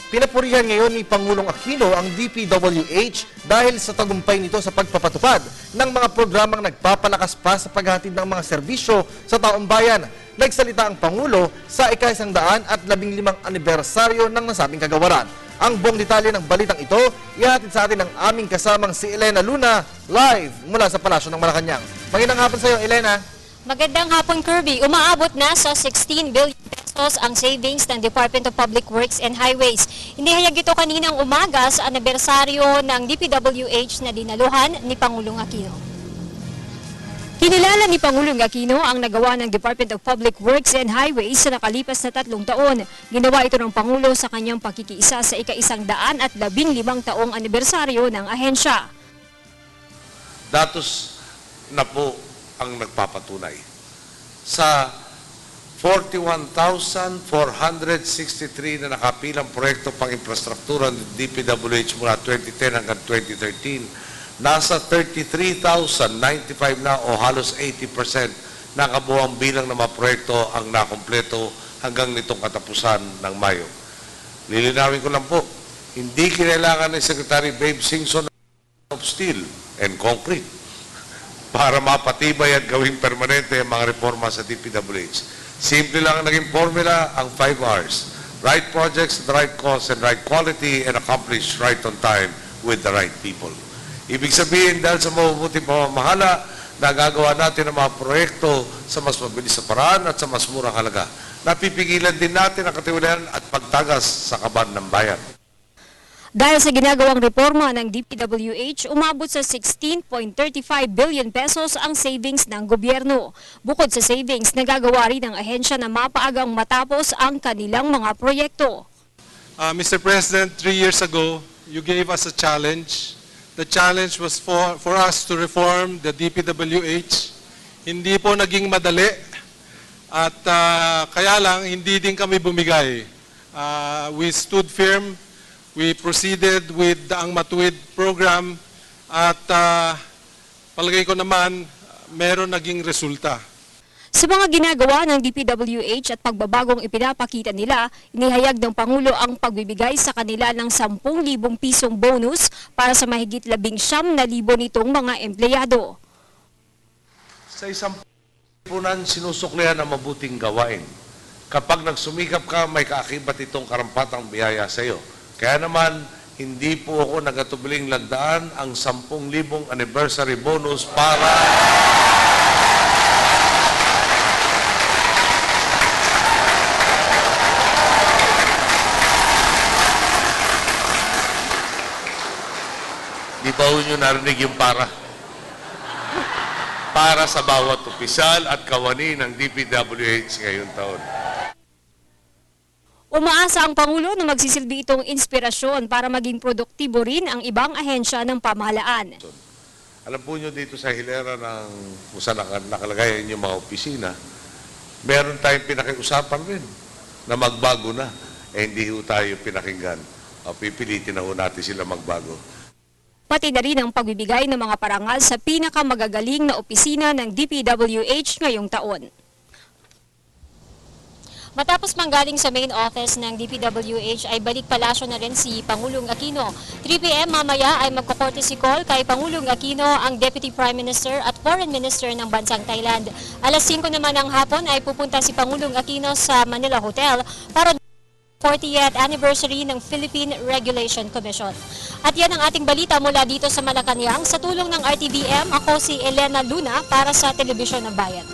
Pinapurihan ngayon ni Pangulong Aquino ang DPWH dahil sa tagumpay nito sa pagpapatupad ng mga programang nagpapalakas pa sa paghatid ng mga serbisyo sa taong bayan. Nagsalita ang Pangulo sa ika-115 anibersaryo ng nasabing kagawaran. Ang buong detalye ng balitang ito, ihatid sa atin ng aming kasamang si Elena Luna, live mula sa Palasyo ng Malacanang. Magandang hapon sa iyo, Elena. Magandang hapon, Kirby. Umaabot na sa 16 billion pesos ang savings ng Department of Public Works and Highways. Inihayag ito kaninang umaga sa anibersaryo ng DPWH na dinaluhan ni Pangulong Aquino. Kinilala ni Pangulong Aquino ang nagawa ng Department of Public Works and Highways sa nakalipas na 3 taon. Ginawa ito ng Pangulo sa kanyang pakikiisa sa ika-115 taong anibersaryo ng ahensya. Datos na po ang nagpapatunay. Sa 41,463 na nakapilang proyekto pang infrastruktura ng DPWH mula 2010 hanggang 2013, nasa 33,095 na o halos 80% na kabuuang bilang ng mga proyekto ang nakumpleto hanggang nitong katapusan ng Mayo. Lilinawin ko lang po, hindi kinailangan ni Secretary Babe Singson of steel and concrete para mapatibay at gawing permanente ang mga reforma sa DPWH. Simple lang ang naging formula, ang 5 R's. Right projects, the right cost, and right quality, and accomplished right on time with the right people. Ibig sabihin, dahil sa mabubuting pamamahala, nagagawa natin ang mga proyekto sa mas mabilis na paraan at sa mas murang halaga. Napipigilan din natin ang katiwalian at pagtagas sa kaban ng bayan. Dahil sa ginagawang reforma ng DPWH, umabot sa 16.35 billion pesos ang savings ng gobyerno. Bukod sa savings, nagagawa rin ng ahensya na mapaagang matapos ang kanilang mga proyekto. Mr. President, 3 years ago, you gave us a challenge. The challenge was for us to reform the DPWH. Hindi po naging madali at kaya lang hindi din kami bumigay. We stood firm. We proceeded with ang Matuwid program at palagay ko naman meron naging resulta. Sa mga ginagawa ng DPWH at pagbabagong ipinapakita nila, inihayag ng Pangulo ang pagbibigay sa kanila ng 10,000 pisong bonus para sa mahigit 19,000 nitong mga empleyado. Sa isang punan, sinusuklihan ang mabuting gawain. Kapag nagsumikap ka, may kaakibat itong karampatang biyaya sa iyo. Kaya naman, hindi po ako nagatubiling landaan ang 10,000 anniversary bonus para di ba nyo narinig yung para sa bawat opisyal at kawani ng DPWH ngayong taon. Umaasa ang Pangulo na magsisilbi itong inspirasyon para maging produktibo rin ang ibang ahensya ng pamahalaan. Alam po nyo dito sa hilera ng kung saan nakalagay yung mga opisina, meron tayong pinakiusapan rin na magbago na. Hindi ho tayo pinakinggan. Pipilitin na ho natin sila magbago. Pati na rin ang pagbibigay ng mga parangal sa pinakamagagaling na opisina ng DPWH ngayong taon. Matapos manggaling sa main office ng DPWH ay balik palasyo na rin si Pangulong Aquino. 3 p.m. mamaya ay magko-courtesy call kay Pangulong Aquino ang Deputy Prime Minister at Foreign Minister ng bansang Thailand. Alas 5 naman ng hapon ay pupunta si Pangulong Aquino sa Manila Hotel para 40th anniversary ng Philippine Regulation Commission. At yan ang ating balita mula dito sa Malacanang. Sa tulong ng RTVM, ako si Elena Luna para sa Telebisyon ng Bayan.